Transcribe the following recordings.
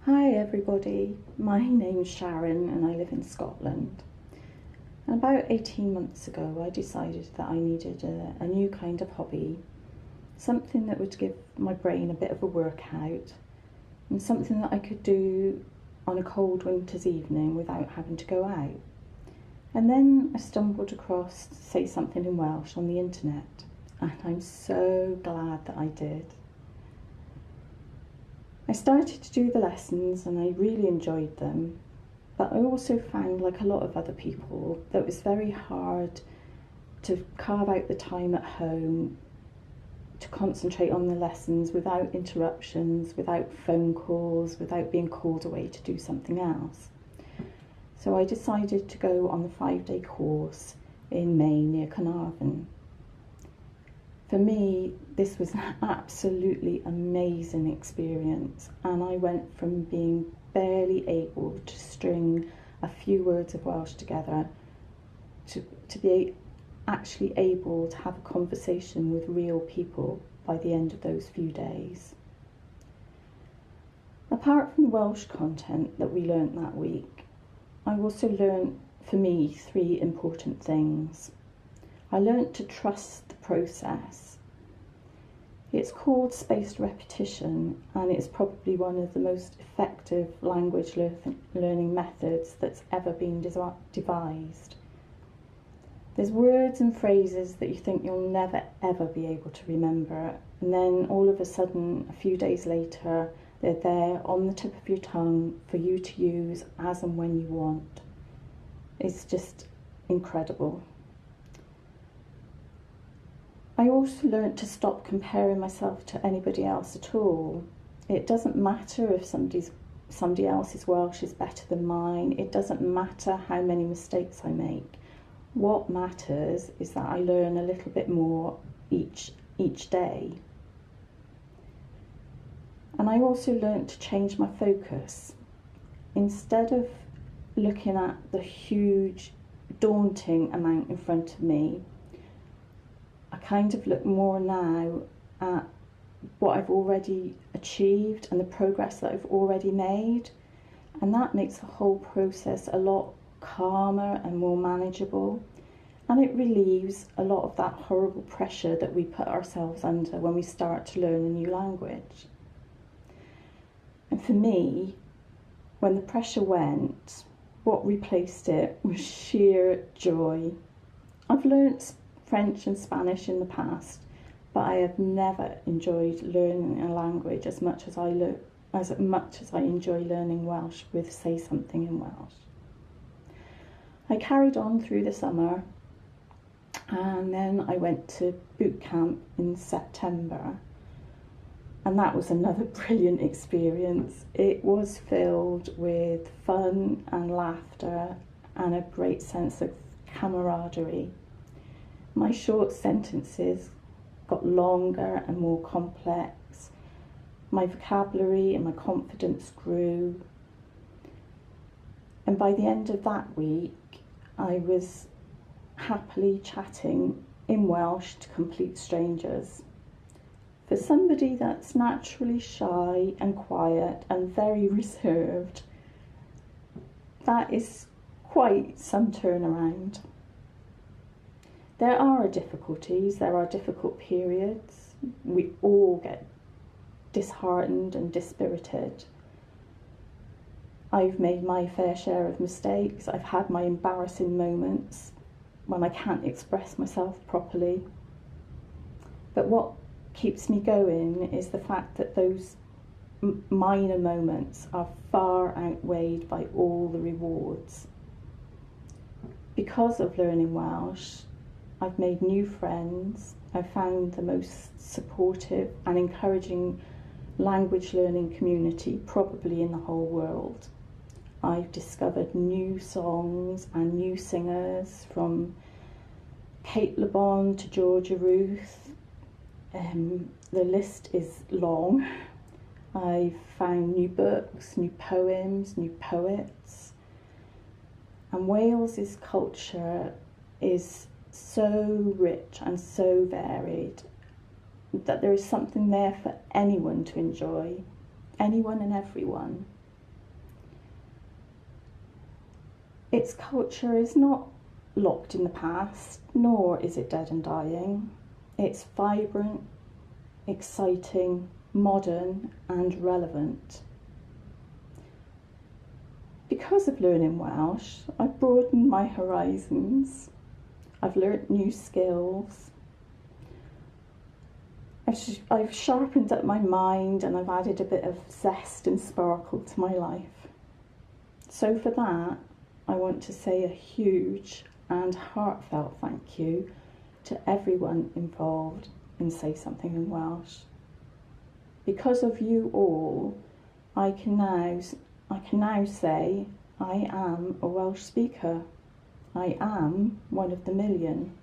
Hi everybody, my name's Sharon and I live in Scotland. And about 18 months ago I decided that I needed a new kind of hobby, something that would give my brain a bit of a workout and something that I could do on a cold winter's evening without having to go out. And then I stumbled across Say Something in Welsh on the internet, and I'm so glad that I did. I started to do the lessons and I really enjoyed them, but I also found, like a lot of other people, that it was very hard to carve out the time at home to concentrate on the lessons without interruptions, without phone calls, without being called away to do something else. So I decided to go on the 5-day course in May near Carnarvon. For me, this was an absolutely amazing experience, and I went from being barely able to string a few words of Welsh together to be actually able to have a conversation with real people by the end of those few days. Apart from the Welsh content that we learnt that week, I also learnt, for me, 3 important things. I learnt to trust the process. It's called spaced repetition, and it's probably one of the most effective language learning methods that's ever been devised. There's words and phrases that you think you'll never ever be able to remember, and then all of a sudden, a few days later, they're there on the tip of your tongue for you to use as and when you want. It's just incredible. I also learnt to stop comparing myself to anybody else at all. It doesn't matter if somebody else's Welsh is better than mine. It doesn't matter how many mistakes I make. What matters is that I learn a little bit more each day. And I also learnt to change my focus. Instead of looking at the huge, daunting amount in front of me, I kind of look more now at what I've already achieved and the progress that I've already made, and that makes the whole process a lot calmer and more manageable, and it relieves a lot of that horrible pressure that we put ourselves under when we start to learn a new language. And for me, when the pressure went, what replaced it was sheer joy. I've learnt French and Spanish in the past, but I have never enjoyed learning a language as much as I enjoy learning Welsh with Say Something in Welsh. I carried on through the summer, and then I went to boot camp in September, and that was another brilliant experience. It was filled with fun and laughter and a great sense of camaraderie. My short sentences got longer and more complex. My vocabulary and my confidence grew. And by the end of that week, I was happily chatting in Welsh to complete strangers. For somebody that's naturally shy and quiet and very reserved, that is quite some turnaround. There are difficulties, there are difficult periods. We all get disheartened and dispirited. I've made my fair share of mistakes. I've had my embarrassing moments when I can't express myself properly. But what keeps me going is the fact that those minor moments are far outweighed by all the rewards. Because of learning Welsh, I've made new friends. I've found the most supportive and encouraging language learning community probably in the whole world. I've discovered new songs and new singers, from Kate Le Bon to Georgia Ruth. The list is long. I've found new books, new poems, new poets. And Wales's culture is so rich and so varied that there is something there for anyone to enjoy, anyone and everyone. Its culture is not locked in the past, nor is it dead and dying. It's vibrant, exciting, modern and relevant. Because of learning Welsh, I've broadened my horizons. I've learnt new skills. I've sharpened up my mind, and I've added a bit of zest and sparkle to my life. So for that, I want to say a huge and heartfelt thank you to everyone involved in Say Something in Welsh. Because of you all, I can now say I am a Welsh speaker. I am one of the million.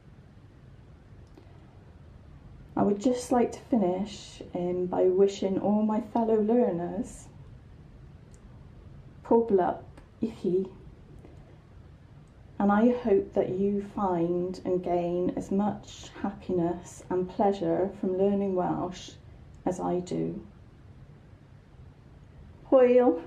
I would just like to finish by wishing all my fellow learners pob luck I chi, and I hope that you find and gain as much happiness and pleasure from learning Welsh as I do. Hwyl!